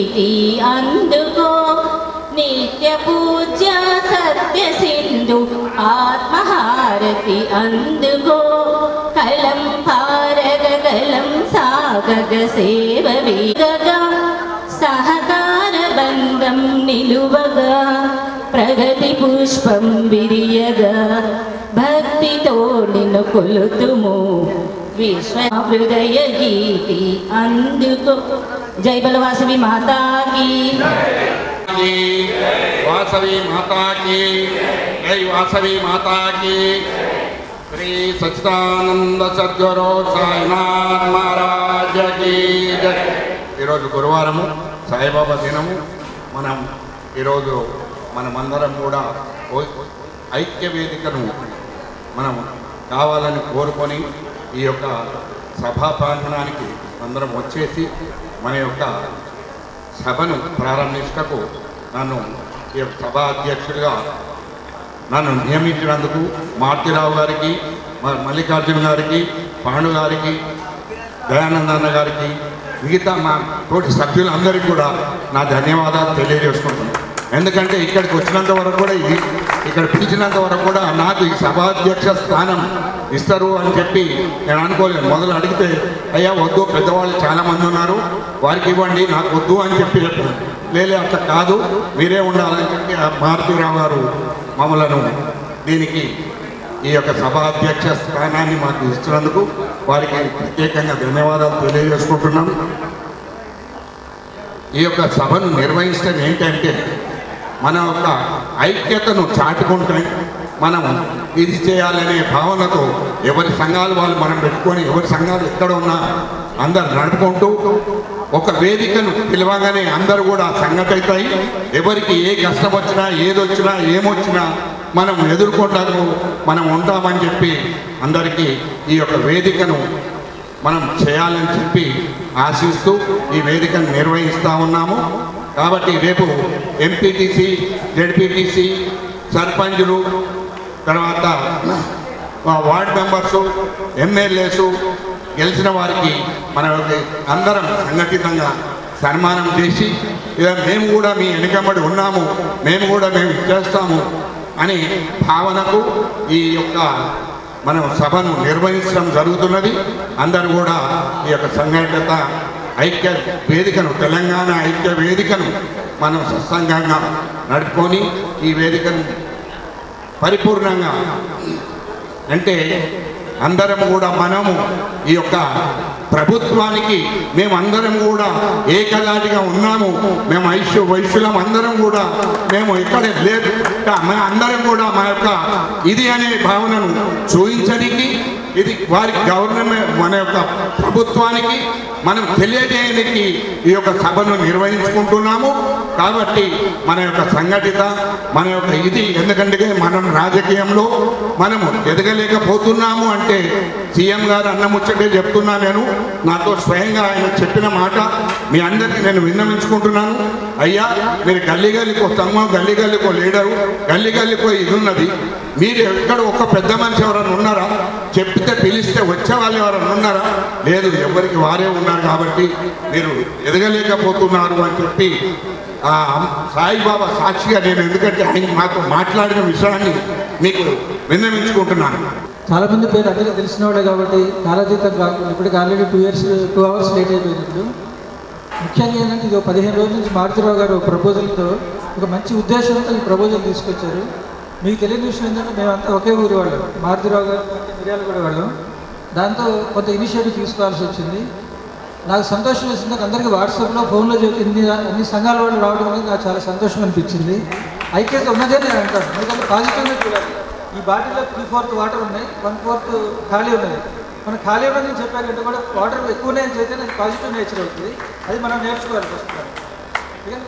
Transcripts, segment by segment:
గీతి అందుకో నిత్య పూజ్య సత్య సింధు ఆత్మహారతి అందుకో కలం పారగ కలం సాగగ సేవ వీగగా సహకార బంధం నిలువగా ప్రగతి పుష్పం విరియగా భక్తితో నిన్ను కొలుతుము విశ్వ హృదయ గీతి అందుకో. జై బల వాసవి మాతా కీ, వాసవి మాతా కీ, జై వాసవి మాతా కీ. శ్రీ సచ్చిదానంద సద్గురు సాయినాథ్ మహారాజ్ కీ జై. ఈరోజు గురువారము, సాయిబాబా దినము. మనం ఈరోజు మనమందరం కూడా ఐక్య వేదికను మనం కావాలని కోరుకొని ఈ యొక్క సభా ప్రాంగణానికి అందరం వచ్చేసి మన యొక్క సభను ప్రారంభించటకు నన్ను ఈ యొక్క సభా అధ్యక్షుడిగా నన్ను నియమించినందుకు మారుతిరావు గారికి, మల్లికార్జున గారికి, పాండు గారికి, దయానందన్న గారికి, మిగతా మా తోటి సభ్యులందరికీ కూడా నా ధన్యవాదాలు తెలియజేసుకుంటున్నాను. ఎందుకంటే ఇక్కడికి వచ్చినంత వరకు కూడా ఇక్కడ పిలిచినంత వరకు కూడా నాకు ఈ సభాధ్యక్ష స్థానం ఇస్తారు అని చెప్పి నేను అనుకోలేదు. మొదలు అడిగితే అయ్యా వద్దు, పెద్దవాళ్ళు చాలామంది ఉన్నారు, వారికి ఇవ్వండి, నాకు వద్దు అని చెప్పి చెప్పాను. లేలే అట్లా కాదు, మీరే ఉండాలని చెప్పి మారుతిరావు గారు మమ్మలను దీనికి ఈ యొక్క సభాధ్యక్ష స్థానాన్ని మాకు ఇస్తున్నందుకు వారికి ప్రత్యేకంగా ధన్యవాదాలు తెలియజేసుకుంటున్నాం. ఈ యొక్క సభను నిర్వహించడం ఏంటంటే మన యొక్క ఐక్యతను చాటుకుంటే మనం ఇది చేయాలనే భావనతో ఎవరి సంఘాలు వాళ్ళు మనం పెట్టుకొని ఎవరి సంఘాలు ఎక్కడ ఉన్నా అందరు నడుపుకుంటూ ఒక వేదికను పిలవగానే అందరూ కూడా సంఘటితాయి. ఎవరికి ఏ కష్టం వచ్చినా, ఏదొచ్చినా, ఏమొచ్చినా మనం ఎదుర్కొంటాము, మనం ఉంటామని చెప్పి అందరికీ ఈ యొక్క వేదికను మనం చేయాలని చెప్పి ఆశిస్తూ ఈ వేదికను నిర్వహిస్తూ ఉన్నాము. కాబట్టి రేపు ఎంపీటీసీ, జెడ్పీటీసీ, సర్పంచులు, తర్వాత వార్డ్ మెంబర్సు, ఎమ్మెల్యేసు గెలిచిన వారికి మన అందరం సంఘటితంగా సన్మానం చేసి మేము కూడా మీ వెనుకబడి ఉన్నాము, మేము కూడా చేస్తాము అని భావనకు ఈ యొక్క మనం సభను నిర్వహించడం జరుగుతున్నది. అందరూ కూడా ఈ యొక్క సంఘటిత ఐక్య వేదికను, తెలంగాణ ఐక్య వేదికను మనం సత్సంగంగా నడుపుకొని ఈ వేదికను పరిపూర్ణంగా అంటే అందరం కూడా మనము ఈ యొక్క ప్రభుత్వానికి మేమందరం కూడా ఏకదాటిగా ఉన్నాము, మేము వైశ్యులం అందరం కూడా మేము ఇక్కడ లేదు, మన అందరం కూడా మా యొక్క ఇది అనే భావనను చూపించడానికి ఇది వారి గవర్నమెంట్ మన యొక్క ప్రభుత్వానికి మనం తెలియజేయడానికి ఈ యొక్క సభను నిర్వహించుకుంటున్నాము. కాబట్టి మన యొక్క సంఘటిత మన యొక్క ఇది ఎందుకంటే మనం రాజకీయంలో మనము ఎదగలేకపోతున్నాము అంటే సీఎం గారు అన్న ముచ్చటే చెప్తున్నా. నేను నాతో స్వయంగా ఆయన చెప్పిన మాట మీ అందరికీ నేను విన్నవించుకుంటున్నాను. అయ్యా మీరు గల్లీ గల్లీకో సంఘం, గల్లీ గల్లీకో లీడరు, గల్లీ గల్లీకో ఇది ఉన్నది, మీరు ఎక్కడ ఒక పెద్ద మనిషి ఎవరైనా ఉన్నారా? చెప్తే పిలిస్తే వచ్చే వాళ్ళు ఎవరైనా ఉన్నారా? లేదు, ఎవరికి వారే ఉన్నారు. కాబట్టి మీరు ఎదగలేకపోతున్నారు అని చెప్పి సాయిబాబా సాక్షిగా నేను ఎందుకంటే ఆయన మాతో మాట్లాడిన విషయాన్ని మీకు విన్నవించుకుంటున్నాను. చాలామంది పేరు అందరికీ తెలిసిన వాళ్ళే కాబట్టి కాలతీతం కాకుండా ఇప్పటికి ఆల్రెడీ 2 అవర్స్ లేట్ అయిపోయినప్పుడు ముఖ్యంగా ఏంటంటే ఇది 15 రోజుల నుంచి మారుతిరావు గారు ప్రపోజల్తో ఒక మంచి ఉద్దేశంతో ఈ ప్రపోజల్ తీసుకొచ్చారు. మీకు తెలియని విషయం ఏంటంటే మేమంతా ఒకే ఊరి వాళ్ళం, మారుతిరావు గారు మిర్యాలగూడ వాళ్ళం. దాంతో కొంత ఇనిషియేటివ్ తీసుకోవాల్సి వచ్చింది. నాకు సంతోషం వేసింది, అందరికీ వాట్సాప్లో ఫోన్లో అన్ని సంఘాల వాళ్ళు రావడం అనేది నాకు చాలా సంతోషం అనిపించింది. ఐక్యత ఉన్నదే నేను అంటాను, ఎందుకంటే పాజిటివ్గా చూడాలి. ఈ బాటిల్లో 3/4 వాటర్ ఉన్నాయి, 1/4 ఖాళీ ఉన్నది. మనం ఖాళీ ఉన్నదని చెప్పాకంటే కూడా వాటర్ ఎక్కువనే చేస్తే అది పాజిటివ్ నేచర్ అవుతుంది. అది మనం నేర్చుకోవాలి ఫస్ట్.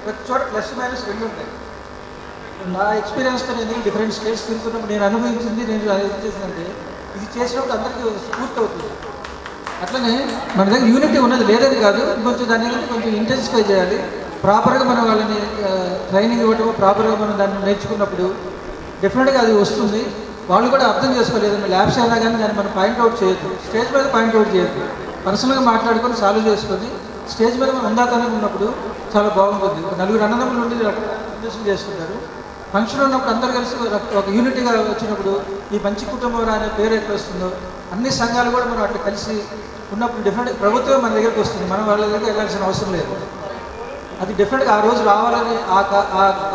ప్రతి చోట ప్లస్ మైనస్ 2 ఉంటాయి. నా ఎక్స్పీరియన్స్తో నేను డిఫరెంట్ స్టేట్స్ తిరుగుతున్నప్పుడు నేను అనుభవించింది, నేను ఏం చేసిందంటే ఇది చేసినప్పుడు అందరికీ స్ఫూర్తి అవుతుంది. అట్లనే మన దగ్గర యూనిటీ ఉన్నది లేదని కాదు, కొంచెం దాన్ని కొంచెం ఇంటెన్సిఫై చేయాలి. ప్రాపర్గా మనం వాళ్ళని ట్రైనింగ్ ఇవ్వటం, ప్రాపర్గా మనం దాన్ని నేర్చుకున్నప్పుడు డెఫినెట్గా అది వస్తుంది. వాళ్ళు కూడా అర్థం చేసుకోలేదు. ల్యాబ్స్ అయినా కానీ దాన్ని మనం పాయింట్అవుట్ చేయొద్దు, స్టేజ్ మీద పాయింట్అవుట్ చేయొద్దు. పర్సనల్గా మాట్లాడుకొని సాల్వ్ చేసుకొని స్టేజ్ మీద మనం ఉందాకనే ఉన్నప్పుడు చాలా బాగుంటుంది. ఒక నలుగురు అన్నదమ్ములు నుండి రిజిస్ట్రేషన్ చేసుకుంటారు. ఫంక్షన్ ఉన్నప్పుడు అందరు కలిసి ఒక యూనిట్గా వచ్చినప్పుడు ఈ మంచి కుటుంబం అనే పేరు ఎట్లా వస్తుందో అన్ని సంఘాలు కూడా మనం అట్లా కలిసి ఉన్నప్పుడు డిఫరెంట్ ప్రభుత్వం మన దగ్గరికి వస్తుంది, మనం వాళ్ళ దగ్గరికి వెళ్ళాల్సిన అవసరం లేదు. అది డిఫరెంట్గా ఆ రోజు రావాలని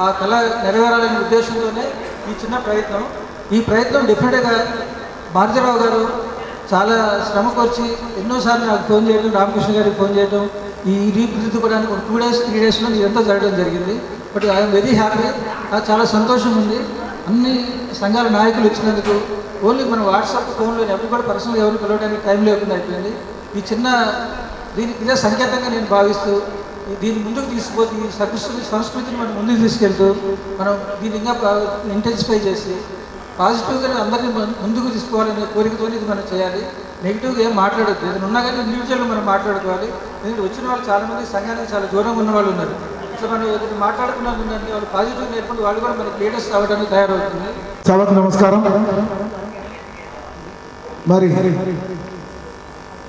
ఆ కళ నెరవేరాలనే ఉద్దేశంతోనే ఈ చిన్న ప్రయత్నం. ఈ ప్రయత్నం డిఫరెంట్గా భారతీరావు గారు చాలా శ్రమకు వచ్చి ఎన్నోసార్లు నాకు ఫోన్ చేయడం, రామకృష్ణ గారికి ఫోన్ చేయడం, ఈ రీపుదిద్దుకోవడానికి ఒక 2 days 3 daysలో ఇదంతా జరగడం జరిగింది. But I'm very happy. నాకు చాలా సంతోషం ఉంది అన్ని సంఘాల నాయకులు ఇచ్చినందుకు. ఓన్లీ మన వాట్సాప్ ఫోన్లో ఎవరు కూడా పర్సనల్గా ఎవరు పిలవడానికి టైం లేకుండా అయిపోయింది. ఈ చిన్న దీనికి ఇదే సంకేతంగా నేను భావిస్తూ దీన్ని ముందుకు తీసుకుపోతే ఈ సంస్కృతిని మనం ముందుకు తీసుకెళ్తూ మనం దీన్ని ఇంకా ఇంటెన్సిఫై చేసి పాజిటివ్గా అందరినీ ముందుకు తీసుకోవాలనే కోరికతో ఇది మనం చేయాలి. నెగిటివ్గా ఏం మాట్లాడద్దు. ఏదైనా ఉన్నా కానీ ఇండివిజువల్గా మనం మాట్లాడుకోవాలి. ఎందుకంటే వచ్చిన వాళ్ళు చాలామంది సంఘానికి చాలా దూరంగా ఉన్న వాళ్ళు ఉన్నారు. ఇట్లా మనం ఏదైనా మాట్లాడుకున్నా ఉందంటే వాళ్ళు పాజిటివ్గా నేర్చుకుంటే వాళ్ళు కూడా మనకి లీడర్స్ అవ్వడానికి తయారవుతుంది. సభకు నమస్కారం. మరి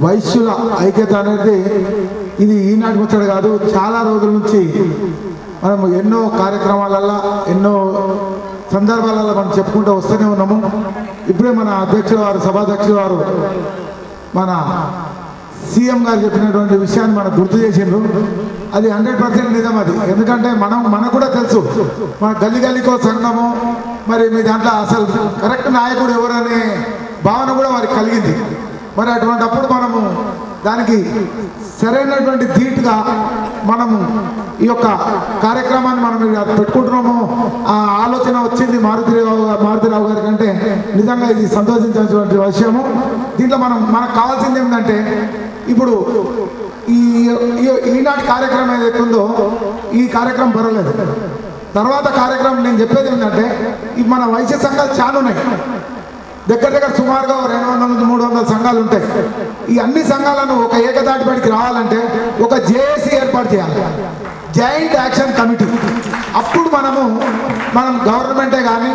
వైశ్యుల ఐక్యత అనేది ఇది ఈనాటి ముచ్చట కాదు, చాలా రోజుల నుంచి మనం ఎన్నో కార్యక్రమాలలో ఎన్నో సందర్భాలలో మనం చెప్పుకుంటూ వస్తూనే ఉన్నాము. ఇప్పుడే మన అధ్యక్షుల వారు సభాధ్యక్షుల వారు మన సీఎం గారు చెప్పినటువంటి విషయాన్ని మనకు గుర్తు చేసిండ్రు. అది 100% నిజం. అది ఎందుకంటే మనకు కూడా తెలుసు మన గల్లీకో సంఘము, మరి మీ దాంట్లో అసలు కరెక్ట్ నాయకుడు ఎవరనే భావన కూడా వారికి కలిగింది. మరి అటువంటి అప్పుడు మనము దానికి సరైనటువంటి ధీటుగా మనము ఈ యొక్క కార్యక్రమాన్ని మనం పెట్టుకుంటున్నాము. ఆ ఆలోచన వచ్చింది మారుతిరావు గారి కంటే నిజంగా ఇది సంతోషించాల్సినటువంటి విషయము. దీంట్లో మనకు కావాల్సింది ఏంటంటే ఇప్పుడు ఈనాటి కార్యక్రమం ఏదైతే ఉందో ఈ కార్యక్రమం పర్వాలేదు. తర్వాత కార్యక్రమం నేను చెప్పేది ఏంటంటే మన వైశ్య సంఘాలు చాలా ఉన్నాయి. దగ్గర సుమారుగా 200 నుంచి 300 సంఘాలు ఉంటాయి. ఈ అన్ని సంఘాలను ఒక ఏకదాటిపడికి రావాలంటే ఒక జేఏసీ ఏర్పాటు చేయాలి, జాయింట్ యాక్షన్ కమిటీ. అప్పుడు మనం గవర్నమెంటే కానీ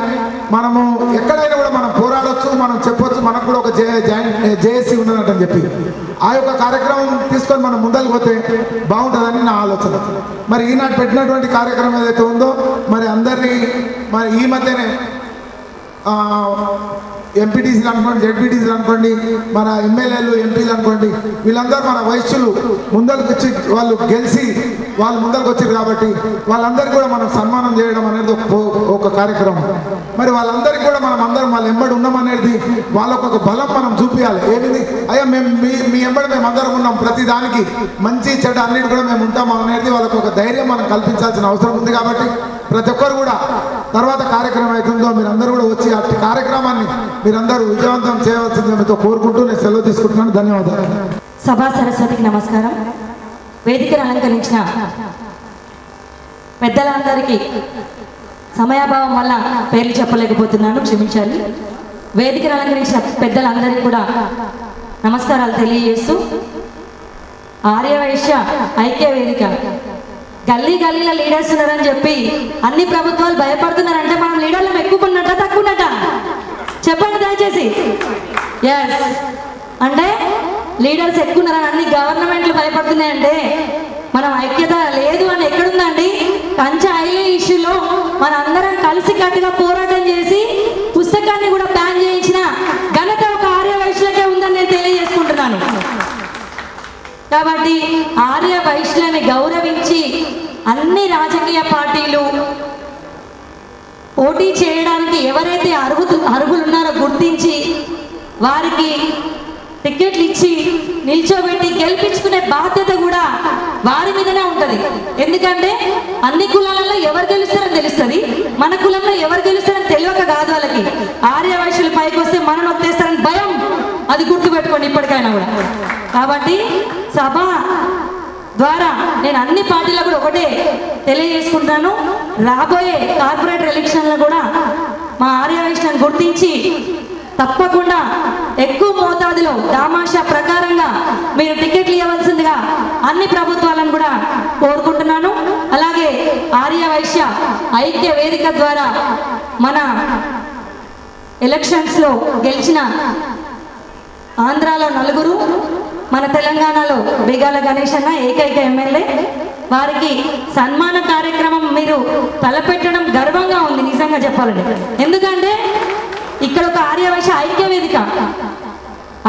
మనము ఎక్కడైనా కూడా మనం పోరాడవచ్చు, మనం చెప్పొచ్చు, మనకు కూడా ఒక జేఏసీ ఉన్నదని చెప్పి ఆ యొక్క కార్యక్రమం తీసుకొని మనం ముందరికి పోతే బాగుంటుందని నా ఆలోచన. మరి ఈనాడు పెట్టినటువంటి కార్యక్రమం ఏదైతే ఉందో మరి అందరినీ మరి ఈ మధ్యనే ఎంపీటీసీలు అనుకోండి, జెడ్పీటీసీలు అనుకోండి, మన ఎమ్మెల్యేలు ఎంపీలు అనుకోండి, వీళ్ళందరూ మన వైశ్యులు ముందరికి వచ్చి వాళ్ళు గెలిచి వాళ్ళు ముందరికి వచ్చారు కాబట్టి వాళ్ళందరికీ కూడా మనం సన్మానం చేయడం అనేది ఒక కార్యక్రమం. మరి వాళ్ళందరికీ కూడా మనం అందరం వాళ్ళ ఎంబడి ఉన్నామనేది వాళ్ళకు ఒక బలం మనం చూపించాలి. ఏంటిది అయ్యా మేము మీ ఎంబడి మేము అందరం ఉన్నాం, ప్రతి దానికి మంచి చెడ్డ అన్నిటి కూడా మేము ఉంటాము అనేది వాళ్ళకు ఒక ధైర్యం మనం కల్పించాల్సిన అవసరం ఉంది. కాబట్టి ప్రతి ఒక్కరు కూడా తర్వాత కార్యక్రమం అవుతుందో మీరందరూ కూడా వచ్చి ఆ కార్యక్రమాన్ని మీరందరూ విజయవంతం చేయవలసిందిగా మీతో కోరుకుంటూ నేను సెలవు తీసుకుంటున్నాను. ధన్యవాదాలు. సభా సరస్వతికి నమస్కారం. వేదికను అలంకరించిన పెద్దలందరికీ సమయాభావం వల్ల పేర్లు చెప్పలేకపోతున్నాను, క్షమించాలి. వేదికను అలంకరించిన పెద్దలందరికీ కూడా నమస్కారాలు తెలియజేస్తూ ఆర్యవైశ్య ఐక్య వేదిక గల్లీలో లీడర్స్ ఉన్నారని చెప్పి అన్ని ప్రభుత్వాలు భయపడుతున్నారంటే మనం లీడర్లను ఎక్కువన్నట్ట తక్కువన్నట్ట చెప్పండి దయచేసి. ఎస్ అంటే లీడర్స్ ఎక్కువన్నారని అన్ని గవర్నమెంట్లు భయపడుతున్నాయంటే మనం ఐక్యత లేదు అని ఎక్కడుందండి? పంచాయతీ ఇష్యూలో మన అందరం కలిసి కట్టుగా పోరాటం చేసి పుస్తకాన్ని కూడా బ్యాన్ చేయించిన ఘనత ఒక ఆర్యవైశ్యులకే ఉందని నేను తెలియజేసుకుంటున్నాను. కాబట్టి ఆర్యవైశ్యులని గౌరవించి అన్ని రాజకీయ పార్టీలు పోటీ చేయడానికి ఎవరైతే అర్హులు ఉన్నారో గుర్తించి వారికి టికెట్లు ఇచ్చి నిల్చోబెట్టి గెలిపించుకునే బాధ్యత కూడా వారి మీదనే ఉంటుంది. ఎందుకంటే అన్ని కులాలలో ఎవరు గెలుస్తారని తెలుస్తుంది, మన కులంలో ఎవరు గెలుస్తారని తెలియక కాదు వాళ్ళకి. ఆర్యవైశ్యులు పైకి వస్తే మనం వచ్చేస్తారని భయం, అది గుర్తుపెట్టుకోండి ఇప్పటికైనా కూడా. కాబట్టి సభ ద్వారా నేను అన్ని పార్టీలకు కూడా ఒకటే తెలియజేసుకుంటాను, రాబోయే కార్పొరేటర్ ఎలక్షన్లో కూడా మా ఆర్యవైశ్యులను గుర్తించి తప్పకుండా ఎక్కువ మోతాదులో దామాషా ప్రకారంగా మీరు టికెట్లు ఇవ్వవలసిందిగా అన్ని ప్రభుత్వాలను కూడా కోరుకుంటున్నాను. అలాగే ఆర్యవైశ్య ఐక్య వేదిక ద్వారా మన ఎలక్షన్స్లో గెలిచిన ఆంధ్రాలో 4, మన తెలంగాణలో బిగాల గణేష్ అన్న ఏకైక ఎమ్మెల్యే, వారికి సన్మాన కార్యక్రమం మీరు తలపెట్టడం గర్వంగా ఉంది నిజంగా చెప్పాలంటే. ఎందుకంటే ఇక్కడ ఒక ఆర్యవైశ్య ఐక్య వేదిక,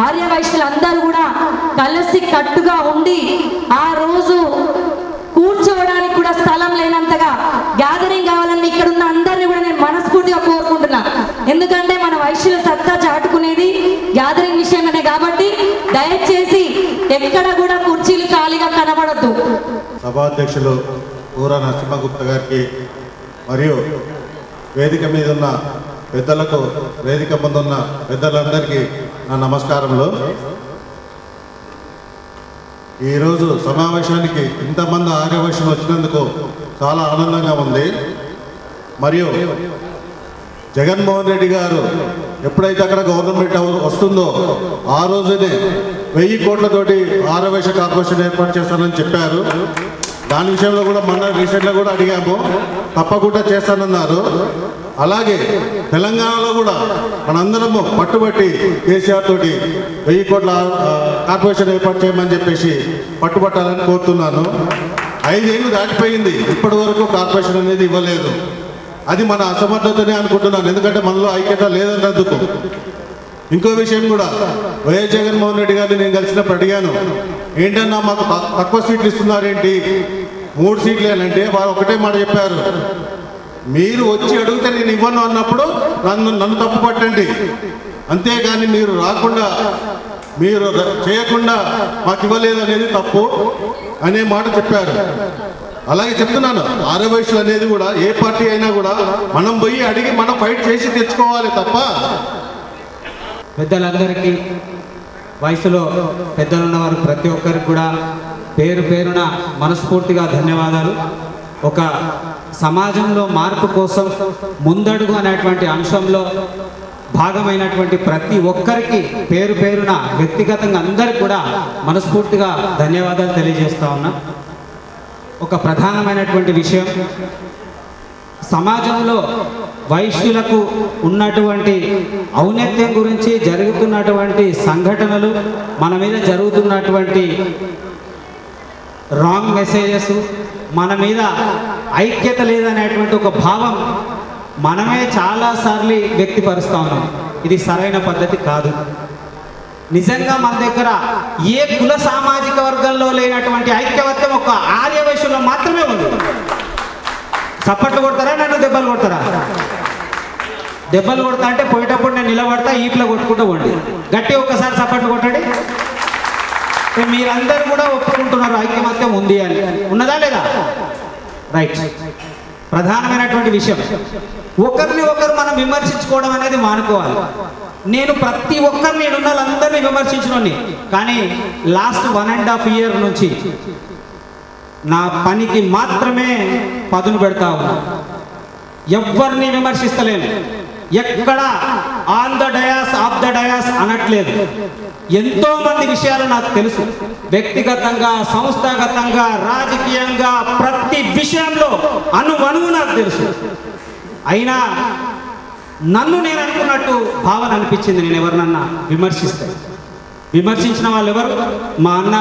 ఆర్యవైశ్యులందరూ కూడా కలిసి కట్టుగా ఉండి ఆ రోజు కూర్చోవడానికి కూడా స్థలం లేనంతగా గ్యాదరింగ్ కావాలని ఇక్కడ ఉన్న అందరినీ కూడా నేను మనస్ఫూర్తిగా కోరుకుంటున్నా. ఎందుకంటే మన వైశ్యుల సత్తా చాటుకునేది గ్యాదరింగ్ విషయమనే కాబట్టి దయచేసి ఎక్కడ కూడా కుర్చీలు ఖాళీగా కనబడద్దు. సభాధ్యక్షులు ఊర నరసింహగుప్త గారికి మరియు వేదిక మీద ఉన్న పెద్దలకు, వేదిక ముందున్న పెద్దలందరికీ నా నమస్కారములు. ఈరోజు సమావేశానికి ఇంతమంది ఆర్యవైశ్యులు వచ్చినందుకు చాలా ఆనందంగా ఉంది. మరియు జగన్మోహన్ రెడ్డి గారు ఎప్పుడైతే అక్కడ గవర్నమెంట్ వస్తుందో ఆ రోజునే 1000 కోట్లతోటి ఆర్యవైశ్య కార్పొరేషన్ ఏర్పాటు చేస్తానని చెప్పారు. దాని విషయంలో కూడా మొన్న రీసెంట్గా కూడా అడిగాము, తప్పకుండా చేస్తానన్నారు. అలాగే తెలంగాణలో కూడా మనందరము పట్టుబట్టి కేసీఆర్ తోటి 1000 కోట్ల కార్పొరేషన్ ఏర్పాటు చేయమని చెప్పేసి పట్టుబట్టాలని కోరుతున్నాను. 5 ఏళ్ళు దాటిపోయింది, ఇప్పటి వరకు కార్పొరేషన్ అనేది ఇవ్వలేదు. అది మన అసమర్థతనే అనుకుంటున్నాను, ఎందుకంటే మనలో ఐక్యత లేదన్నందుకు. ఇంకో విషయం కూడా, వైఎస్ జగన్మోహన్ రెడ్డి గారిని నేను కలిసినప్పుడు అడిగాను, ఏంటన్నా మాకు తక్కువ సీట్లు ఇస్తున్నారేంటి, 3 సీట్లేనంటే వారు ఒకటే మాట చెప్పారు, మీరు వచ్చి అడిగితే నేను ఇవ్వను అన్నప్పుడు నన్ను తప్పు పట్టండి, అంతేగాని మీరు రాకుండా మీరు చేయకుండా మాకు ఇవ్వలేదు అనేది తప్పు అనే మాట చెప్పారు. అలాగే చెప్తున్నాను, ఆర్యవైశ్యులు అనేది కూడా ఏ పార్టీ అయినా కూడా మనం పోయి అడిగి మనం ఫైట్ చేసి తెచ్చుకోవాలి తప్ప. పెద్దలందరికీ, వయసులో పెద్దలున్న వారు ప్రతి ఒక్కరికి కూడా పేరు పేరున మనస్ఫూర్తిగా ధన్యవాదాలు. ఒక సమాజంలో మార్పు కోసం ముందడుగు అనేటువంటి అంశంలో భాగమైనటువంటి ప్రతి ఒక్కరికి పేరు పేరున వ్యక్తిగతంగా అందరికి కూడా మనస్ఫూర్తిగా ధన్యవాదాలు తెలియజేస్తా ఉన్నా. ఒక ప్రధానమైనటువంటి విషయం, సమాజంలో వైశ్యులకు ఉన్నటువంటి ఔన్నత్యం గురించి జరుగుతున్నటువంటి సంఘటనలు, మన మీద జరుగుతున్నటువంటి రాంగ్ మెసేజెస్, మన మీద ఐక్యత లేదనేటువంటి ఒక భావం మనమే చాలాసార్లు వ్యక్తపరుస్తూ ఉన్నాం. ఇది సరైన పద్ధతి కాదు. నిజంగా మన దగ్గర ఏ కుల సామాజిక వర్గంలో లేనటువంటి ఐక్యవత్యం ఒక ఆర్యవైశ్యుల్లో మాత్రమే ఉంది. చప్పట్లు కొడతారా, నన్ను దెబ్బలు కొడతారా? దెబ్బలు కొడతా అంటే పోయేటప్పుడు నేను నిలబడతా, ఈప్లో కొట్టుకుంటూ పోండి. గట్టి ఒక్కసారి చప్పట్లు కొట్టండి. మీరందరూ కూడా ఒప్పుకుంటున్నారు ఐక్యమత్యం ఉంది అని. ఉన్నదా లేదా? రైట్. ప్రధానమైనటువంటి విషయం, ఒకరిని ఒకరు మనం విమర్శించుకోవడం అనేది మానుకోవాలి. నేను ప్రతి ఒక్కరిని ఉన్న వాళ్ళందరినీ విమర్శించినోని, కానీ లాస్ట్ 1.5 year నుంచి నా పనికి మాత్రమే పదును పెడతా ఉన్నా. ఎవరిని విమర్శిస్తలేను, ఎక్కడ on the dais of the dais అనట్లేదు. ఎంతో మంది విషయాలు నాకు తెలుసు, వ్యక్తిగతంగా, సంస్థాగతంగా, రాజకీయంగా, ప్రతి విషయంలో అణువణువు నాకు తెలుసు. అయినా నన్ను నేను అనుకున్నట్టు భావన అనిపించింది నేను ఎవరినన్నా విమర్శిస్తే. విమర్శించిన వాళ్ళు ఎవరు? మా అన్న,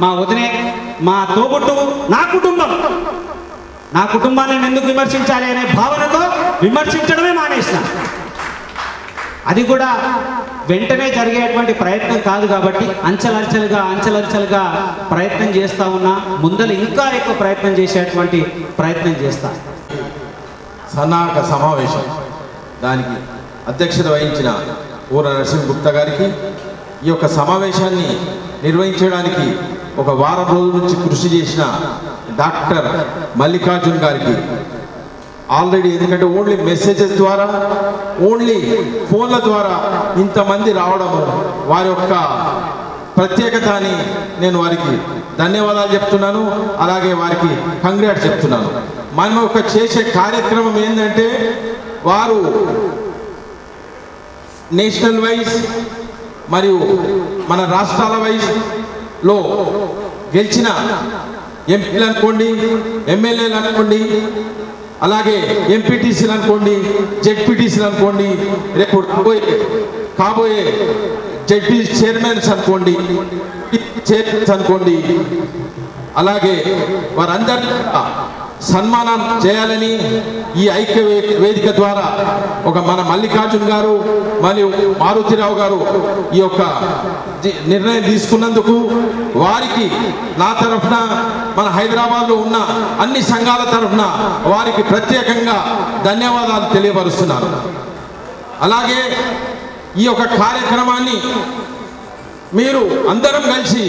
మా వదినే, మా తోబుట్టువు, నా కుటుంబం. నా కుటుంబాన్ని నేను ఎందుకు విమర్శించాలి అనే భావనతో విమర్శించడమే మానేసిన. అది కూడా వెంటనే జరిగేటువంటి ప్రయత్నం కాదు కాబట్టి అంచెలంచెలుగా ప్రయత్నం చేస్తూ ఉన్నా. ముందర ఇంకా ఎక్కువ ప్రయత్నం చేసేటువంటి ప్రయత్నం చేస్తా. సన్నాహక సమావేశం, దానికి అధ్యక్షత వహించిన ఊర నరసింహగుప్త గారికి, ఈ యొక్క సమావేశాన్ని నిర్వహించడానికి ఒక వారం రోజుల నుంచి కృషి చేసిన డాక్టర్ మల్లికార్జున్ గారికి, ఆల్రెడీ ఎందుకంటే ఓన్లీ మెసేజెస్ ద్వారా, ఓన్లీ ఫోన్ల ద్వారా ఇంతమంది రావడము వారి యొక్క ప్రత్యేకత అని నేను వారికి ధన్యవాదాలు చెప్తున్నాను. అలాగే వారికి కంగ్రాట్స్ చెప్తున్నాను. మనం ఒక చేసే కార్యక్రమం ఏంటంటే, వారు నేషనల్ వైజ్ మరియు మన రాష్ట్రాల వైజ్లో గెలిచిన ఎంపీలు అనుకోండి, ఎమ్మెల్యేలు అనుకోండి, అలాగే ఎంపీటీసీలు అనుకోండి, జెడ్పీటీసీలు అనుకోండి, రేపు కాబోయే జెడ్పీ చైర్మన్స్ అనుకోండి, చైర్మన్స్ అనుకోండి, అలాగే వారందరినీ సన్మానం చేయాలని ఈ ఐక్య వేదిక ద్వారా ఒక మన మల్లికార్జున్ గారు మరియు మారుతిరావు గారు ఈ యొక్క నిర్ణయం తీసుకున్నందుకు వారికి నా తరఫున మన హైదరాబాద్లో ఉన్న అన్ని సంఘాల తరఫున వారికి ప్రత్యేకంగా ధన్యవాదాలు తెలియపరుస్తున్నాను. అలాగే ఈ యొక్క కార్యక్రమాన్ని మీరు అందరం కలిసి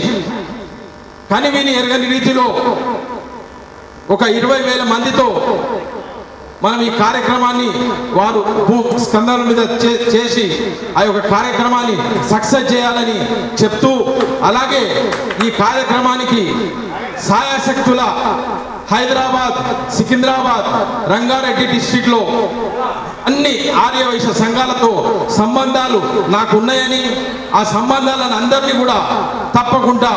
కనివిని ఎరగని రీతిలో ఒక 20,000 మందితో మనం ఈ కార్యక్రమాన్ని వారు స్కందాల మీద చేసి ఆ యొక్క కార్యక్రమాన్ని సక్సెస్ చేయాలని చెప్తూ, అలాగే ఈ కార్యక్రమానికి సాయశక్తుల హైదరాబాద్, సికింద్రాబాద్, రంగారెడ్డి డిస్ట్రిక్ట్లో అన్ని ఆర్యవైశ్య సంఘాలతో సంబంధాలు నాకు ఉన్నాయని, ఆ సంబంధాలను అందరినీ కూడా తప్పకుండా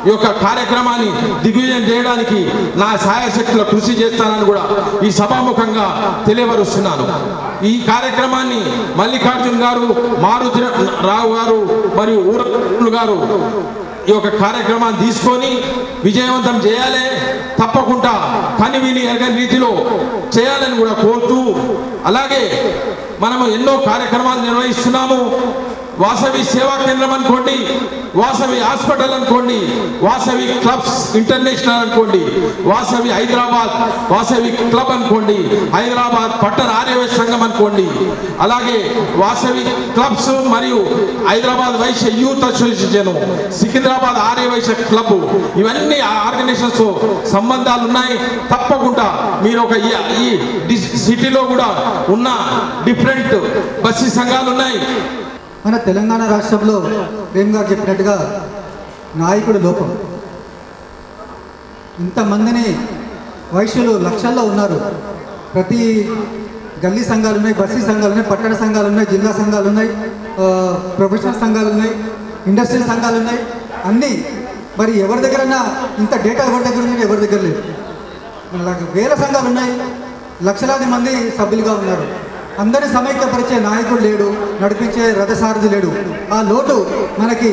ఈ యొక్క కార్యక్రమాన్ని దిగ్విజయం చేయడానికి నా సాయశక్తుల కృషి చేస్తానని కూడా ఈ సభాముఖంగా తెలియపరుస్తున్నాను. ఈ కార్యక్రమాన్ని మల్లికార్జున్ గారు, మారుతిరావు గారు మరియు ఊరలు గారు ఈ యొక్క కార్యక్రమాన్ని తీసుకొని విజయవంతం చేయాలి, తప్పకుండా కనివిని ఎరగని రీతిలో చేయాలని కూడా కోరుతూ, అలాగే మనము ఎన్నో కార్యక్రమాలు నిర్వహిస్తున్నాము. వాసవి సేవా కేంద్రం అనుకోండి, వాసవి హాస్పిటల్ అనుకోండి, వాసవి క్లబ్స్ ఇంటర్నేషనల్ అనుకోండి, వాసవి హైదరాబాద్ వాసవి క్లబ్ అనుకోండి, హైదరాబాద్ పట్టణ ఆర్యవైశ్య సంఘం అనుకోండి, అలాగే వాసవి క్లబ్స్ మరియు Hyderabad Vysya youth association, Secunderabad Aryavysya club, ఇవన్నీ ఆర్గనైజేషన్స్ సంబంధాలు ఉన్నాయి. తప్పకుండా మీరు ఒక ఈ సిటీలో కూడా ఉన్న డిఫరెంట్ బస్సీ సంఘాలు ఉన్నాయి. మన తెలంగాణ రాష్ట్రంలో ప్రేమ్ గారు చెప్పినట్టుగా నాయకుడు లోపం. ఇంతమందిని వైశ్యులు లక్షల్లో ఉన్నారు. ప్రతి గల్లీ సంఘాలు ఉన్నాయి, బస్తీ సంఘాలు ఉన్నాయి, పట్టణ సంఘాలు ఉన్నాయి, జిల్లా సంఘాలు ఉన్నాయి, ప్రొఫెషనల్ సంఘాలు ఉన్నాయి, ఇండస్ట్రియల్ సంఘాలు ఉన్నాయి, అన్నీ. మరి ఎవరి దగ్గరన్నా ఇంత డేటా ఎవరి దగ్గర ఉంది? ఎవరి దగ్గర లేదు. మనలాగా వేల సంఘాలు ఉన్నాయి, లక్షలాది మంది సభ్యులుగా ఉన్నారు. అందరి సమైక్యపరిచే నాయకుడు లేడు, నడిపించే రథసారథి లేడు. ఆ లోటు మనకి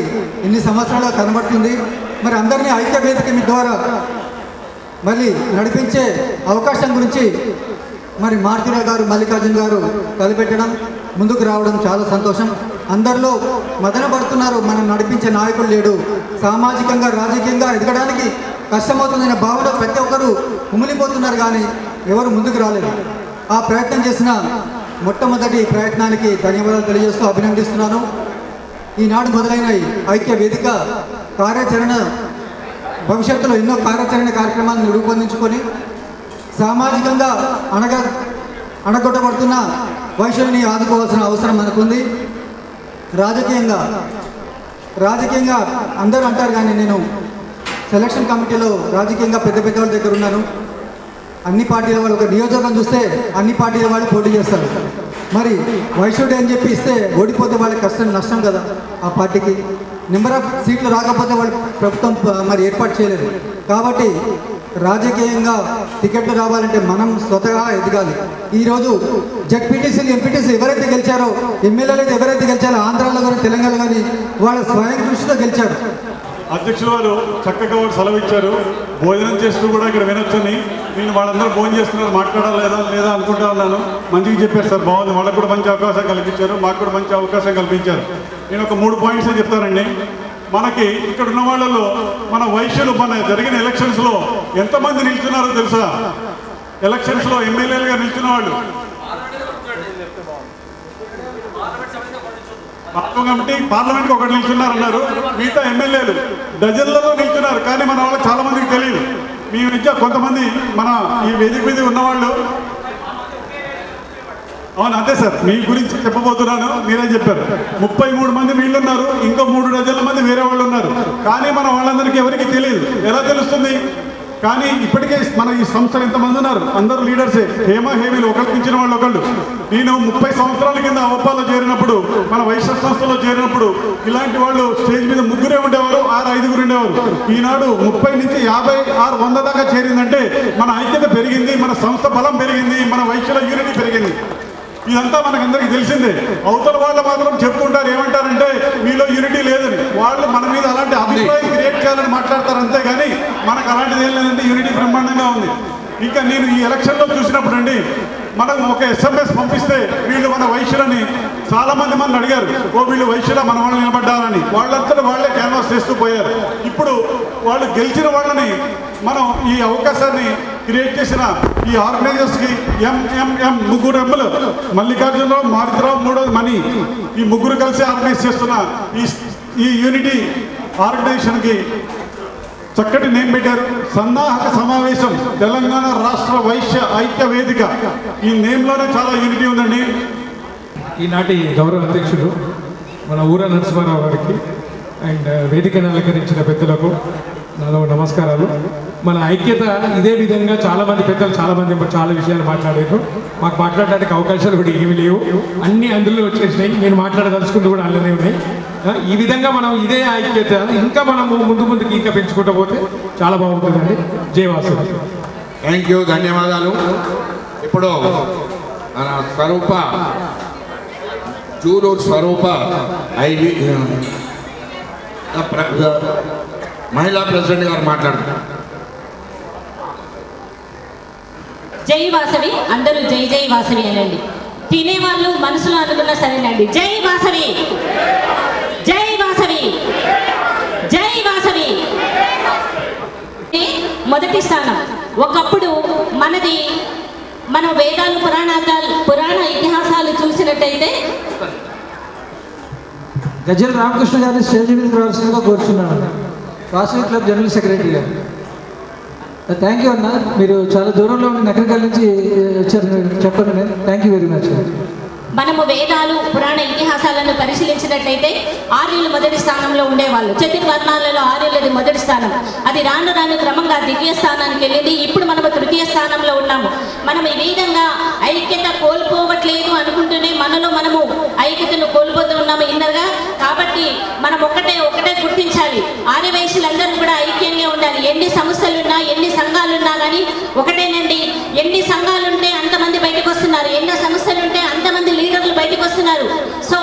ఇన్ని సంవత్సరాలుగా కనబడుతుంది. మరి అందరినీ ఐక్య వేదిక ద్వారా మళ్ళీ నడిపించే అవకాశం గురించి మరి మారుతిరావు గారు, మల్లికార్జున్ గారు తలపెట్టడం, ముందుకు రావడం చాలా సంతోషం. అందరిలో మదన పడుతున్నారు, మనం నడిపించే నాయకుడు లేడు, సామాజికంగా రాజకీయంగా ఎదగడానికి కష్టమవుతుందనే భావన ప్రతి ఒక్కరూ ఉమిలిపోతున్నారు, కానీ ఎవరు ముందుకు రాలేదు. ఆ ప్రయత్నం చేసిన మొట్టమొదటి ప్రయత్నానికి ధన్యవాదాలు తెలియజేస్తూ అభినందిస్తున్నాను. ఈనాడు మొదలైన ఐక్య వేదిక కార్యాచరణ భవిష్యత్తులో ఎన్నో కార్యాచరణ కార్యక్రమాలను రూపొందించుకొని సామాజికంగా అణగొట్టబడుతున్న వైశ్యులని ఆదుకోవాల్సిన అవసరం మనకుంది. రాజకీయంగా అందరూ అంటారు, కానీ నేను సెలక్షన్ కమిటీలో రాజకీయంగా పెద్ద పెద్ద వాళ్ళ దగ్గర ఉన్నాను. అన్ని పార్టీల వాళ్ళు ఒక నియోజకవర్గం చూస్తే అన్ని పార్టీల వాళ్ళు పోటీ చేస్తారు. మరి వైశ్యుడు అని చెప్పి ఇస్తే ఓడిపోతే వాళ్ళకి నష్టం కదా. ఆ పార్టీకి నెంబర్ ఆఫ్ సీట్లు రాకపోతే వాళ్ళు ప్రభుత్వం మరి ఏర్పాటు చేయలేదు. కాబట్టి రాజకీయంగా టికెట్లు రావాలంటే మనం స్వతగా ఎదగాలి. ఈరోజు జెడ్పీటీసీలు, ఎంపీటీసీలు ఎవరైతే గెలిచారో, ఎమ్మెల్యేలు అయితే ఎవరైతే గెలిచారో, ఆంధ్రాలో కానీ తెలంగాణ కానీ వాళ్ళ స్వయం కృషితో గెలిచారు. అధ్యక్షుల వారు చక్కగా వారు సెలవు ఇచ్చారు. భోజనం చేస్తూ కూడా ఇక్కడ వినొచ్చని నేను వాళ్ళందరూ భోజనం చేస్తున్నారు, మాట్లాడాలి లేదా అనుకుంటా ఉన్నాను. మంచిగా చెప్పారు సార్, బాగుంది. వాళ్ళకు కూడా మంచి అవకాశం కల్పించారు, మాకు కూడా మంచి అవకాశం కల్పించారు. నేను ఒక 3 పాయింట్స్ చెప్తానండి. మనకి ఇక్కడ ఉన్న వాళ్ళలో మన వైశ్యులు మన జరిగిన ఎలక్షన్స్లో ఎంతమంది నిల్చున్నారో తెలుసా? ఎలక్షన్స్లో ఎమ్మెల్యేలుగా నిల్చున్న వాళ్ళు పార్లమెంట్కి ఒకటి నిల్చున్నారన్నారు, మిగతా ఎమ్మెల్యేలు డజన్లలో నిల్చున్నారు. కానీ మన వాళ్ళకి చాలా మందికి తెలియదు. మీ మధ్య కొంతమంది మన ఈ వేదిక మీద ఉన్నవాళ్ళు, అవును అంతే సార్, మీ గురించి చెప్పబోతున్నాను, మీరే చెప్పారు. 33 మంది వీళ్ళున్నారు, ఇంకో 3 డజన్ల మంది వేరే వాళ్ళు ఉన్నారు. కానీ మన వాళ్ళందరికీ ఎవరికి తెలియదు. ఎలా తెలుస్తుంది? కానీ ఇప్పటికే మన ఈ సంస్థలు ఎంతమంది ఉన్నారు, అందరూ లీడర్సే, హేమీలు, ఒకరికి మించిన వాళ్ళు ఒకళ్ళు. నేను 30 సంవత్సరాల కింద అవపాలో చేరినప్పుడు, మన వైశ్య సంస్థలో చేరినప్పుడు ఇలాంటి వాళ్ళు స్టేజ్ మీద 3 ఉండేవారు, 6-5 ఉండేవారు. ఈనాడు 30 నుంచి 50-100 దాకా చేరిందంటే మన ఐక్యత పెరిగింది, మన సంస్థ బలం పెరిగింది, మన వైశ్యుల యూనిటీ పెరిగింది. ఇదంతా మనకందరికీ తెలిసిందే. అవతల వాళ్ళు మాత్రం చెప్పుకుంటారు, ఏమంటారంటే మీలో యూనిటీ లేదని. వాళ్ళు మన మీద అలాంటి ఎంప్లాయీ క్రియేట్ చేయాలని మాట్లాడతారు అంతే కానీ మనకు అలాంటిది ఏం లేదండి. యూనిటీ బ్రహ్మాండంగా ఉంది. ఇంకా నేను ఈ ఎలక్షన్లో చూసినప్పుడు అండి, మనం ఒక SMS పంపిస్తే వీళ్ళు మన వైశ్యులని చాలామంది మన అడిగారు, వీళ్ళు వైశ్యుల మన వాళ్ళు నిలబడ్డారని. వాళ్ళంతా వాళ్ళే క్యాన్వాస్ చేస్తూ పోయారు. ఇప్పుడు వాళ్ళు గెలిచిన వాళ్ళని మనం ఈ అవకాశాన్ని క్రియేట్ చేసిన ఈ ఆర్గనైజర్స్కి MMM ముగ్గురు ఎమ్మెలు, మల్లికార్జునరావు, మారుతిరావు, మూడోది మణి, ఈ ముగ్గురు కలిసి ఆర్గనైజ్ చేస్తున్న ఈ యూనిటీ ఆర్గనైజేషన్కి చక్కటి నేమ్ పెట్టారు. సన్నాహక సమావేశం తెలంగాణ రాష్ట్ర వైశ్య ఐక్య వేదిక. ఈ నేమ్లోనే చాలా యూనిటీ ఉందండి. ఈనాటి గౌరవ అధ్యక్షుడు మన ఊర నరసింహారావు గారికి అండ్ వేదికను అలంకరించిన పెద్దలకు నాలో నమస్కారాలు. మన ఐక్యత ఇదే విధంగా చాలామంది పెద్దలు చాలా విషయాలు మాట్లాడారు. మాకు మాట్లాడడానికి అవకాశాలు కూడా ఏమీ లేవు, అన్నీ అందులో వచ్చేసినాయి. నేను మాట్లాడదలుచుకుంటూ కూడా అందులోనే ఉన్నాయి. ఈ విధంగా మనం ఇదే ఐక్యత ఇంకా మనము ముందుకు ఇంకా పెంచుకుంటూ పోతే చాలా బాగుంటుందండి. జయవాసు. థ్యాంక్ యూ, ధన్యవాదాలు. ఇప్పుడు మన స్వరూప జూలూరు స్వరూప మహిళా ప్రెసిడెంట్ గారు మాట్లాడుతున్నారు. జై వాసవి, అందరూ జై జై వాసవి అనండి. తినేవాళ్ళు మనసులో అనుకున్నా సరేనండి. జై వాసవి, జై వాసవి, జై వాసవి. మొదటి స్థానం. ఒకప్పుడు మనం వేదాలు పురాణ ఇతిహాసాలు చూసినట్టయితే గజ్జల రామకృష్ణ గారిని స్టేజ్ మీదకి రావాల్సిందిగా కోరుచున్నాను. వాసవి క్లబ్ జనరల్ సెక్రటరీ గారు. థ్యాంక్ యూ అన్న, మీరు చాలా దూరంలో ఉండి నగరికల్ నుంచి వచ్చారు. చెప్పండి నేను. Thank you very much. మనము వేదాలు పురాణ ఇతిహాసాలను పరిశీలించినట్లయితే ఆర్యులు మొదటి స్థానంలో ఉండేవాళ్ళు. చతుర్వర్ణాలలో ఆర్యులది మొదటి స్థానం. అది రాను రాను క్రమంగా ద్వితీయ స్థానానికి వెళ్ళింది. ఇప్పుడు మనము తృతీయ స్థానంలో ఉన్నాము. మనం ఈ విధంగా ఐక్యత కోల్పోవట్లేదు అనుకుంటూనే మనము ఐక్యతను కోల్పోతూ ఉన్నాము ఇన్నర్గా. కాబట్టి మనం ఒకటే గుర్తించాలి. ఆర్యవైశ్యులందరూ కూడా ఐక్యంగా ఉండాలి. ఎన్ని సమస్యలున్నా ఎన్ని సంఘాలున్నా కానీ ఒకటేనండి. ఎన్ని సంఘాలుంటే అంతమంది బయటకు వస్తున్నారు, ఎన్ని సమస్యలుంటే అంతమంది లీడర్లు బయటకు వస్తున్నారు. సో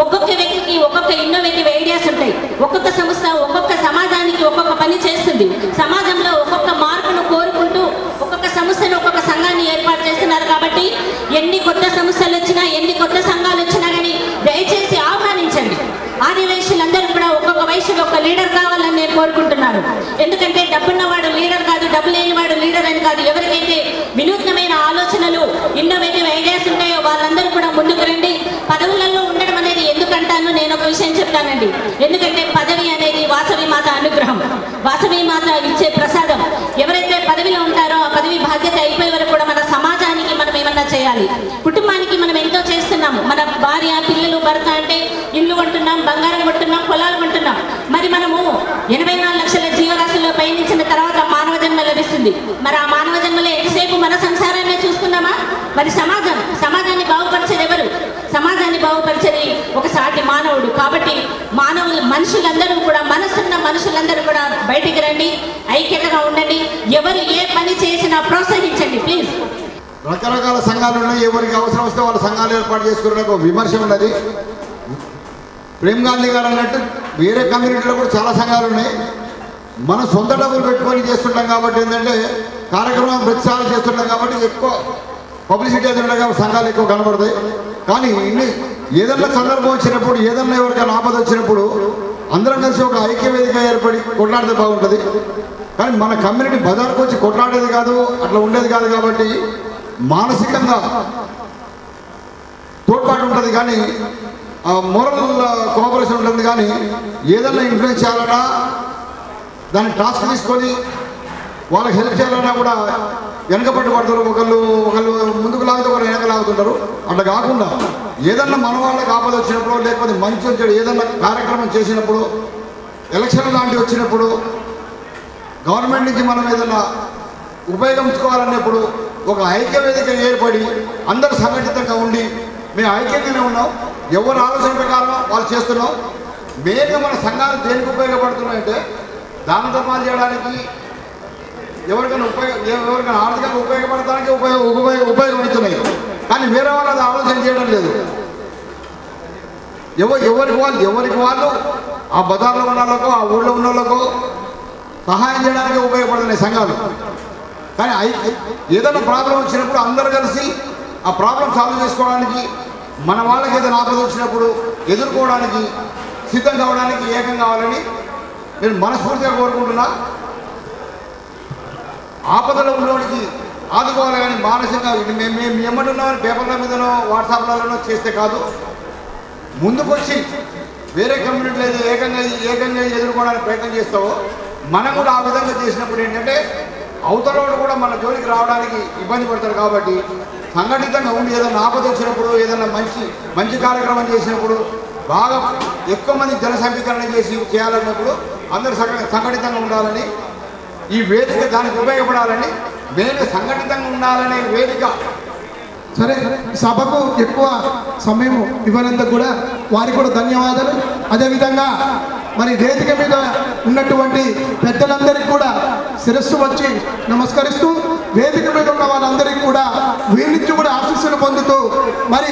ఒక్కొక్క వ్యక్తికి ఒక్కొక్క ఇన్నోవేటివ్ ఐడియాస్ ఉంటాయి. ఒక్కొక్క సంస్థ ఒక్కొక్క సమాజానికి ఒక్కొక్క పని చేస్తుంది. సమాజంలో ఒక్కొక్క మార్పును కోరుకుంటూ ఒక్కొక్క సంస్థను ఒక్కొక్క సంఘాన్ని ఏర్పాటు చేస్తున్నారు. కాబట్టి ఎన్ని కొత్త సమస్యలు వచ్చినా ఎన్ని కొత్త సంఘాలు వచ్చినా కానీ దయచేసి ఆహ్వానించండి. ఆదివేశులందరూ కూడా ఒక్కొక్క వయసులో ఒక లీడర్ కావాలని నేను కోరుకుంటున్నాను. ఎందుకంటే డబ్బున్నవాడు లీడర్ కాదు, డబ్బు లేనివాడు లీడర్ అని కాదు. ఎవరికైతే వినూత్నమైన ఆలోచనలు ఇన్నోవేటివ్ ఐడియాస్ ఉంటాయో వాళ్ళందరూ కూడా ముందుకు రండి. పదవులలో ఉండడం అనేది ఎందుకంటాను, నేను ఒక విషయం చెప్తానండి. ఎందుకంటే పదవి అనేది వాసవి మాత అనుగ్రహం, వాసవి మాత ఇచ్చే ప్రసాదం. ఎవరైతే పదవిలో ఉంటారో ఆ పదవి బాధ్యత అయిపోయే వరకు కూడా మన సమాజానికి మనం ఏమన్నా చేయాలి. కుటుంబానికి మనం ఎంతో చేస్తున్నాము. మన భార్య, పిల్లలు, భర్త అంటే ఇల్లు కొంటున్నాం, బంగారం కొంటున్నాం, పొలాలు కొంటున్నాం. మరి మనము 84 లక్షల జీవరాశుల్లో పయనించిన తర్వాత మానవ జన్మ లభిస్తుంది. మరి ఆ మానవ జన్మలో ఎంతసేపు మన సంసారాన్ని చూసుకుందామా? మరి సమాజాన్ని బాగుపరిచేది ఎవరు? సమాజాన్ని బాగుపరిచేది ఒక సాటి మానవుడు. కాబట్టి మనుషులందరూ కూడా, మనసున్న మనుషులందరూ కూడా బయటికి రండి, ఐక్యతగా ఉండండి. ఎవరు ఏ పని చేసినా ప్రోత్సహించండి ప్లీజ్. రకరకాల సంఘాలు ఉన్నాయి. ఎవరికి అవసరం వస్తే వాళ్ళ సంఘాలు ఏర్పాటు చేసుకునే ఒక విమర్శ ఉన్నది. ప్రేమ్ గాంధీ గారు అన్నట్టు వేరే కమ్యూనిటీలో కూడా చాలా సంఘాలు ఉన్నాయి. మనం సొంత డబ్బులు పెట్టుకొని చేస్తుంటాం కాబట్టి ఏంటంటే కార్యక్రమం ప్రతిసారి చేస్తుంటాం కాబట్టి ఎక్కువ పబ్లిసిటీ అది ఉండగా సంఘాలు ఎక్కువ కనబడతాయి. కానీ ఏదన్నా సందర్భం వచ్చినప్పుడు, ఏదన్నా ఎవరికైనా ఆపద వచ్చినప్పుడు అందరం కలిసి ఒక ఐక్యవేదిక ఏర్పడి కొట్లాడితే బాగుంటుంది. కానీ మన కమ్యూనిటీ బజార్కు వచ్చి కొట్లాడేది కాదు, అట్లా ఉండేది కాదు. కాబట్టి మానసికంగా తోడ్పాటు ఉంటుంది కానీ మోరల్ కోఆపరేషన్ ఉంటుంది. కానీ ఏదన్నా ఇన్ఫ్లుయెన్స్ చేయాలన్నా దాన్ని టాస్క్ తీసుకొని వాళ్ళకి హెల్ప్ చేయాలన్నా కూడా వెనకపట్టు పడతారు. ఒకళ్ళు ముందుకు లాగితే ఒకరు వెనక లాగుతుంటారు. అట్లా కాకుండా ఏదన్నా మన వాళ్ళకి ఆపద వచ్చినప్పుడు, లేకపోతే మంచి వచ్చాడు ఏదన్నా కార్యక్రమం చేసినప్పుడు, ఎలక్షన్ లాంటివి వచ్చినప్పుడు, గవర్నమెంట్ నుంచి మనం ఏదన్నా ఉపయోగించుకోవాలన్నప్పుడు ఒక ఐక్యవేదిక ఏర్పడి అందరూ సంఘటితంగా ఉండి మేము ఐక్యంగానే ఉన్నాం, ఎవరి ఆలోచన ప్రకారం వాళ్ళు చేస్తున్నాం. మెయిన్గా మన సంఘాలు దేనికి ఉపయోగపడుతున్నాయంటే దాన ధర్మాలు చేయడానికి, ఎవరికైనా ఆర్థికంగా ఉపయోగపడటానికి ఉపయోగపడుతున్నాయి. కానీ వేరే వాళ్ళు అది ఆలోచన చేయడం లేదు. ఎవరికి వాళ్ళు ఆ బజార్లో ఉన్న వాళ్ళకో ఆ ఊళ్ళో ఉన్న వాళ్ళకో సహాయం చేయడానికి ఉపయోగపడుతున్నాయి సంఘాలు. కానీ ఏదైనా ప్రాబ్లం వచ్చినప్పుడు అందరూ కలిసి ఆ ప్రాబ్లం సాల్వ్ చేసుకోవడానికి, మన వాళ్ళకి ఏదైనా ఆపద వచ్చినప్పుడు ఎదుర్కోవడానికి సిద్ధం కావడానికి ఏకం కావాలని నేను మనస్ఫూర్తిగా కోరుకుంటున్నా. ఆపదలో ఉన్నవాడికి ఆదుకోవాలి కానీ మానసికంగా మేము ఎమ్మటున్నామని పేపర్ల మీదనో వాట్సాప్లలోనో చేస్తే కాదు, ముందుకొచ్చి వేరే కమ్యూనిటీలో ఏకంగా ఎదుర్కోవడానికి ప్రయత్నం చేస్తావో మనం కూడా ఆ విధంగా చేసినప్పుడు ఏంటంటే అవతలవాడు కూడా మన జోలికి రావడానికి ఇబ్బంది పడతారు. కాబట్టి సంఘటితంగా ఉండి ఏదైనా ఆపద వచ్చినప్పుడు, ఏదైనా మంచి కార్యక్రమం చేసినప్పుడు, బాగా ఎక్కువ మంది జన సమీకరణ చేయాలన్నప్పుడు అందరూ సంఘటితంగా ఉండాలని, ఈ వేదిక దానికి ఉపయోగపడాలని, నేను సంఘటితంగా ఉండాలనే వేదిక. సరే, సభకు ఎక్కువ సమయం ఇవ్వనందుకు కూడా వారికి కూడా ధన్యవాదాలు. అదేవిధంగా మరి వేదిక మీద ఉన్నటువంటి పెద్దలందరికీ కూడా శిరస్సు వచ్చి నమస్కరిస్తూ, వేదిక మీద ఉన్న వాళ్ళందరికీ కూడా వీరి నుంచి కూడా ఆశీస్సులు పొందుతూ, మరి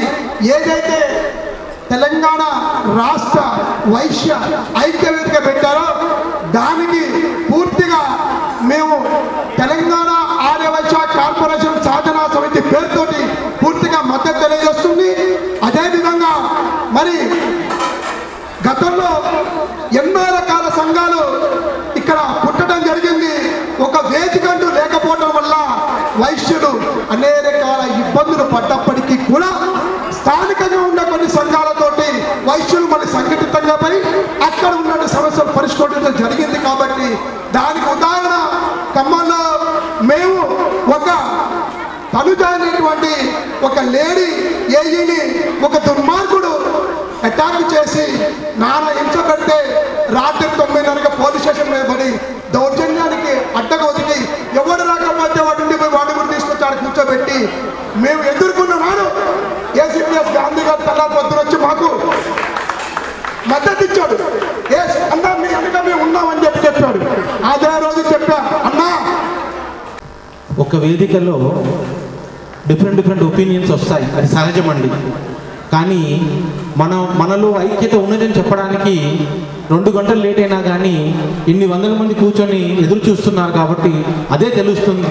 ఏదైతే తెలంగాణ రాష్ట్ర వైశ్య ఐక్య వేదిక పెట్టారో దానికి పూర్తిగా మేము తెలంగాణ ఆర్యవైశ్య కార్పొరేషన్ సాధనా సమితి పేరుతోటి పూర్తిగా మద్దతు తెలియజేస్తుంది. అదేవిధంగా మరి గతంలో ఎన్నో రకాల సంఘాలు ఇక్కడ పుట్టడం జరిగింది. ఒక వేదిక అంటూ లేకపోవడం వల్ల వైశ్యులు అనేక రకాల ఇబ్బందులు పడ్డప్పటికీ కూడా స్థానికంగా ఉన్న కొన్ని సంఘాలతోటి వైశ్యులు మరి సంఘటితంగా పోయి అక్కడ ఉన్న సమస్యలు పరిష్కరించడం జరిగింది. కాబట్టి దానికి ఉదాహరణ ఖమ్మంలో మేము ఒక తనుజ అనేటువంటి ఒక లేడీ ఏఈని ఒక దుర్మార్గుడు అటాక్ చేసి నాన్న హింస పెడితే రాత్రి 9:30 పోలీస్ స్టేషన్ మీద పడి దౌర్జన్యానికి అడ్డగొదికి ఎవరు రాకపోతే వాటిని పోయి వాడి కూడా తీసుకొచ్చి కూర్చోబెట్టి మేము ఎదుర్కొన్న నాడు ఏసీపీఎస్ గాంధీ గారు తెల్లారి పొద్దున వచ్చి మాకు మద్దతు ఇచ్చాడు. అన్నా మీ వెనక మేము ఉన్నామని చెప్పాడు. అదే రోజు చెప్పా, అన్నా ఒక వేదికలో డిఫరెంట్ ఒపీనియన్స్ వస్తాయి, అది సహజమండి. కానీ మనలో ఐక్యత ఉన్నదని చెప్పడానికి 2 గంటలు లేట్ అయినా కానీ ఇన్ని వందల మంది కూర్చొని ఎదురు చూస్తున్నారు. కాబట్టి అదే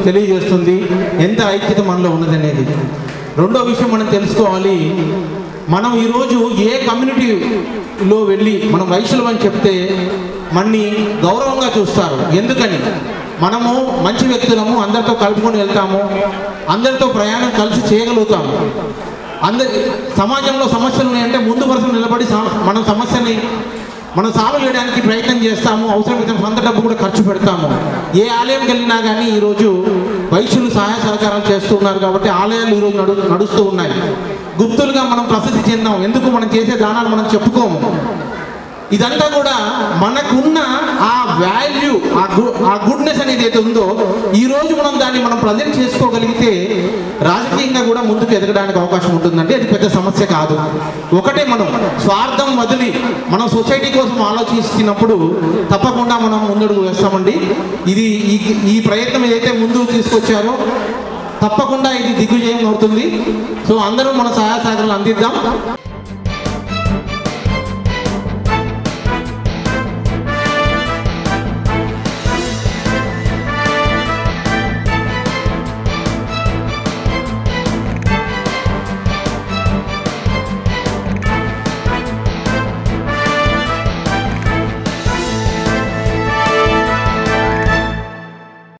తెలియజేస్తుంది ఎంత ఐక్యత మనలో ఉన్నదనేది. రెండో విషయం మనం తెలుసుకోవాలి, మనం ఈరోజు ఏ కమ్యూనిటీలో వెళ్ళి మనం వైశ్యులం అని చెప్తే మనని గౌరవంగా చూస్తారు. ఎందుకని? మనము మంచి వ్యక్తులము, అందరితో కలుపుకొని వెళ్తాము, అందరితో ప్రయాణం కలిసి చేయగలుగుతాము. సమాజంలో సమస్యలు ఉన్నాయంటే ముందు వరుస నిలబడి మనం సాల్వ్ చేయడానికి ప్రయత్నం చేస్తాము. అవసరమైతే సొంత డబ్బు కూడా ఖర్చు పెడతాము. ఏ ఆలయంకి వెళ్ళినా కానీ ఈరోజు వైశ్యులు సహాయ సహకారాలు చేస్తున్నారు. కాబట్టి ఆలయాలు ఈరోజు నడుస్తూ ఉన్నాయి. గుప్తులుగా మనం ప్రసిద్ధి చెందాం. ఎందుకు? మనం చేసే దానాలు మనం చెప్పుకోము. ఇదంతా కూడా మనకున్న ఆ వాల్యూ, ఆ గుడ్నెస్ అనేది ఏదైతే ఉందో ఈరోజు మనం ప్రజెంట్ చేసుకోగలిగితే రాజకీయంగా కూడా ముందుకు ఎదగడానికి అవకాశం ఉంటుందంటే అది పెద్ద సమస్య కాదు. ఒకటే, మనం స్వార్థం వదిలి మనం సొసైటీ కోసం ఆలోచిస్తున్నప్పుడు తప్పకుండా మనం ముందడుగు వేస్తామండి. ఇది ఈ ప్రయత్నం ఏదైతే ముందుకు తీసుకొచ్చారో తప్పకుండా ఇది దిగ్విజయం అవుతుంది. సో అందరూ మన సహాయ సహకారాలు అందిద్దాం.